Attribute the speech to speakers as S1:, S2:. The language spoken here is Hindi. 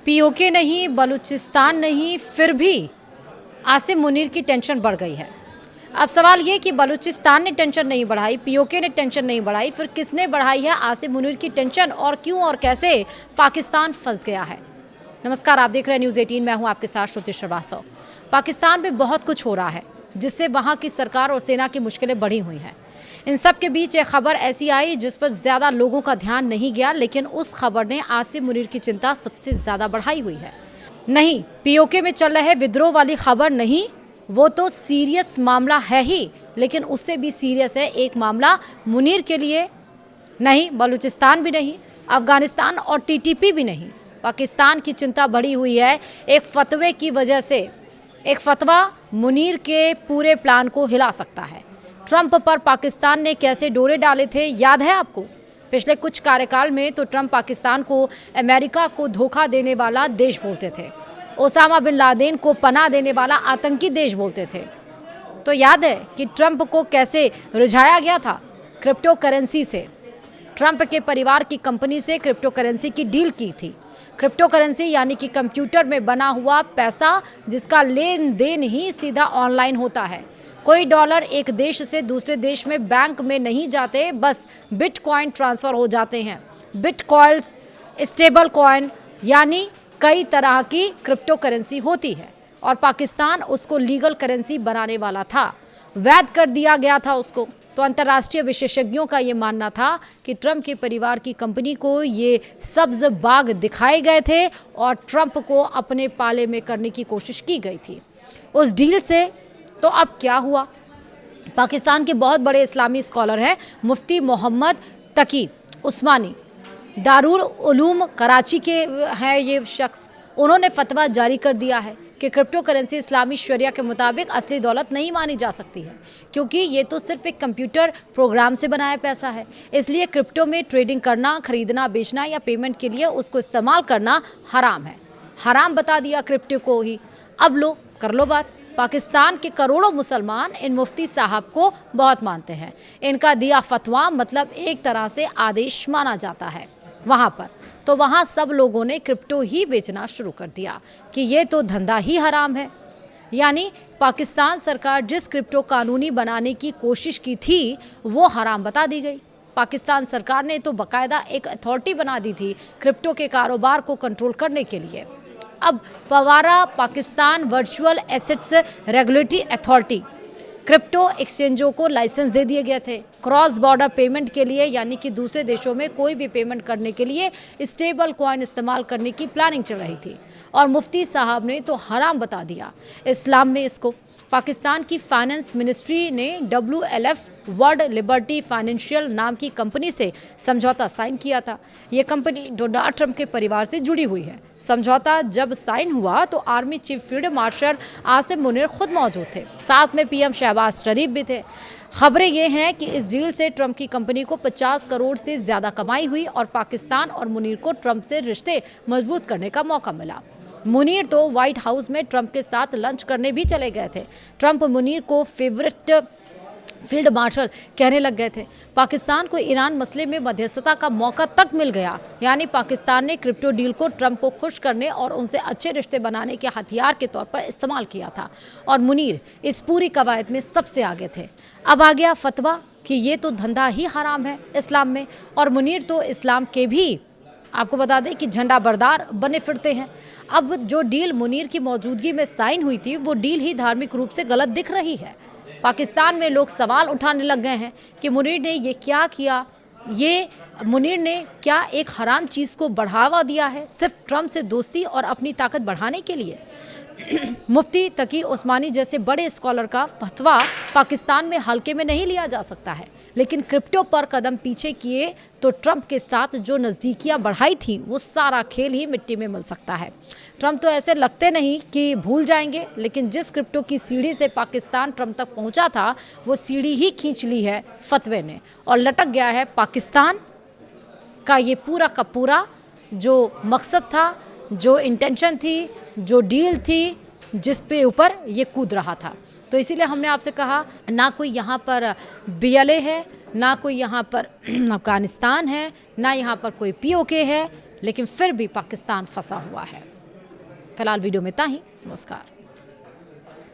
S1: पीओके नहीं, बलूचिस्तान नहीं, फिर भी आसिम मुनीर की टेंशन बढ़ गई है। अब सवाल ये कि बलूचिस्तान ने टेंशन नहीं बढ़ाई, पीओके ने टेंशन नहीं बढ़ाई, फिर किसने बढ़ाई है आसिम मुनीर की टेंशन, और क्यों और कैसे पाकिस्तान फंस गया है। नमस्कार, आप देख रहे हैं न्यूज़ 18, मैं हूं आपके साथ श्रुति श्रीवास्तव। पाकिस्तान में बहुत कुछ हो रहा है जिससे वहां की सरकार और सेना की मुश्किलें बढ़ी हुई हैं। इन सब के बीच एक खबर ऐसी आई जिस पर ज़्यादा लोगों का ध्यान नहीं गया, लेकिन उस खबर ने आसिम मुनीर की चिंता सबसे ज़्यादा बढ़ाई हुई है। नहीं, पीओके में चल रहे विद्रोह वाली खबर नहीं, वो तो सीरियस मामला है ही, लेकिन उससे भी सीरियस है एक मामला मुनीर के लिए। नहीं, बलूचिस्तान भी नहीं, अफगानिस्तान और टीटीपी भी नहीं, पाकिस्तान की चिंता बढ़ी हुई है एक फतवे की वजह से। एक फतवा मुनीर के पूरे प्लान को हिला सकता है। ट्रंप पर पाकिस्तान ने कैसे डोरे डाले थे, याद है आपको? पिछले कुछ कार्यकाल में तो ट्रंप पाकिस्तान को अमेरिका को धोखा देने वाला देश बोलते थे, ओसामा बिन लादेन को पनाह देने वाला आतंकी देश बोलते थे। तो याद है कि ट्रंप को कैसे रिझाया गया था? क्रिप्टो करेंसी से। ट्रंप के परिवार की कंपनी से क्रिप्टो करेंसी की डील की थी। क्रिप्टो करेंसी यानी कि कंप्यूटर में बना हुआ पैसा जिसका लेन देन ही सीधा ऑनलाइन होता है। कोई डॉलर एक देश से दूसरे देश में बैंक में नहीं जाते, बस बिटकॉइन ट्रांसफ़र हो जाते हैं। बिटकॉइन, स्टेबल कॉइन, यानी कई तरह की क्रिप्टो करेंसी होती है और पाकिस्तान उसको लीगल करेंसी बनाने वाला था, वैध कर दिया गया था उसको। तो अंतर्राष्ट्रीय विशेषज्ञों का ये मानना था कि ट्रंप के परिवार की कंपनी को ये सब्ज बाग दिखाए गए थे और ट्रंप को अपने पाले में करने की कोशिश की गई थी उस डील से। तो अब क्या हुआ? पाकिस्तान के बहुत बड़े इस्लामी स्कॉलर हैं मुफ्ती मोहम्मद तकी उस्मानी, दारुल उलूम कराची के हैं ये शख्स। उन्होंने फतवा जारी कर दिया है कि क्रिप्टो करेंसी इस्लामी शरिया के मुताबिक असली दौलत नहीं मानी जा सकती है, क्योंकि ये तो सिर्फ एक कंप्यूटर प्रोग्राम से बनाया पैसा है। इसलिए क्रिप्टो में ट्रेडिंग करना, खरीदना, बेचना या पेमेंट के लिए उसको इस्तेमाल करना हराम है। हराम बता दिया क्रिप्टो को ही। अब लो, कर लो बात। पाकिस्तान के करोड़ों मुसलमान इन मुफ्ती साहब को बहुत मानते हैं। इनका दिया फतवा मतलब एक तरह से आदेश माना जाता है वहाँ पर। तो वहाँ सब लोगों ने क्रिप्टो ही बेचना शुरू कर दिया कि ये तो धंधा ही हराम है। यानी पाकिस्तान सरकार जिस क्रिप्टो कानूनी बनाने की कोशिश की थी वो हराम बता दी गई। पाकिस्तान सरकार ने तो बाकायदा एक अथॉरिटी बना दी थी क्रिप्टो के कारोबार को कंट्रोल करने के लिए। अब Pawara Pakistan virtual assets regulatory authority, crypto एक्सचेंजों को लाइसेंस दे दिए गए थे क्रॉस बॉर्डर पेमेंट के लिए, यानी कि दूसरे देशों में कोई भी पेमेंट करने के लिए स्टेबल कॉइन इस्तेमाल करने की प्लानिंग चल रही थी। और मुफ्ती साहब ने तो हराम बता दिया इस्लाम में इसको। पाकिस्तान की फाइनेंस मिनिस्ट्री ने WLF वर्ल्ड लिबर्टी फाइनेंशियल नाम की कंपनी से समझौता साइन किया था। ये कंपनी डोनाल्ड ट्रंप के परिवार से जुड़ी हुई है। समझौता जब साइन हुआ तो army chief field marshal Asim Munir खुद मौजूद थे, साथ में PM शहबाज शरीफ भी थे। खबरें ये हैं कि इस डील से ट्रंप की कंपनी को 50 करोड़ से ज़्यादा कमाई हुई और पाकिस्तान और मुनीर को ट्रंप से रिश्ते मजबूत करने का मौका मिला। मुनीर तो व्हाइट हाउस में ट्रंप के साथ लंच करने भी चले गए थे। ट्रंप मुनीर को फेवरेट फील्ड मार्शल कहने लग गए थे। पाकिस्तान को ईरान मसले में मध्यस्थता का मौका तक मिल गया, यानी पाकिस्तान ने क्रिप्टो डील को ट्रंप को खुश करने और उनसे अच्छे रिश्ते बनाने के हथियार के तौर पर इस्तेमाल किया था और मुनीर इस पूरी कवायद में सबसे आगे थे। अब आ गया फतवा कि ये तो धंधा ही हराम है इस्लाम में, और मुनीर तो इस्लाम के भी आपको बता दें कि झंडा बरदार बने फिरते हैं। अब जो डील मुनीर की मौजूदगी में साइन हुई थी वो डील ही धार्मिक रूप से गलत दिख रही है। पाकिस्तान में लोग सवाल उठाने लग गए हैं कि मुनीर ने ये क्या किया, ये मुनीर ने क्या एक हराम चीज़ को बढ़ावा दिया है सिर्फ ट्रंप से दोस्ती और अपनी ताकत बढ़ाने के लिए। मुफ्ती तकी उस्मानी जैसे बड़े स्कॉलर का फतवा पाकिस्तान में हल्के में नहीं लिया जा सकता है, लेकिन क्रिप्टो पर कदम पीछे किए तो ट्रंप के साथ जो नज़दीकियां बढ़ाई थी वो सारा खेल ही मिट्टी में मिल सकता है। ट्रंप तो ऐसे लगते नहीं कि भूल जाएंगे, लेकिन जिस क्रिप्टो की सीढ़ी से पाकिस्तान ट्रंप तक पहुंचा था वो सीढ़ी ही खींच ली है फतवे ने और लटक गया है पाकिस्तान का ये पूरा का पूरा जो मकसद था, जो इंटेंशन थी, जो डील थी, जिस पे ऊपर ये कूद रहा था। तो इसीलिए हमने आपसे कहा, ना कोई यहाँ पर BLA है, ना कोई यहाँ पर अफगानिस्तान है, ना यहाँ पर कोई POK है, लेकिन फिर भी पाकिस्तान फंसा हुआ है। फिलहाल वीडियो में इतना ही। नमस्कार।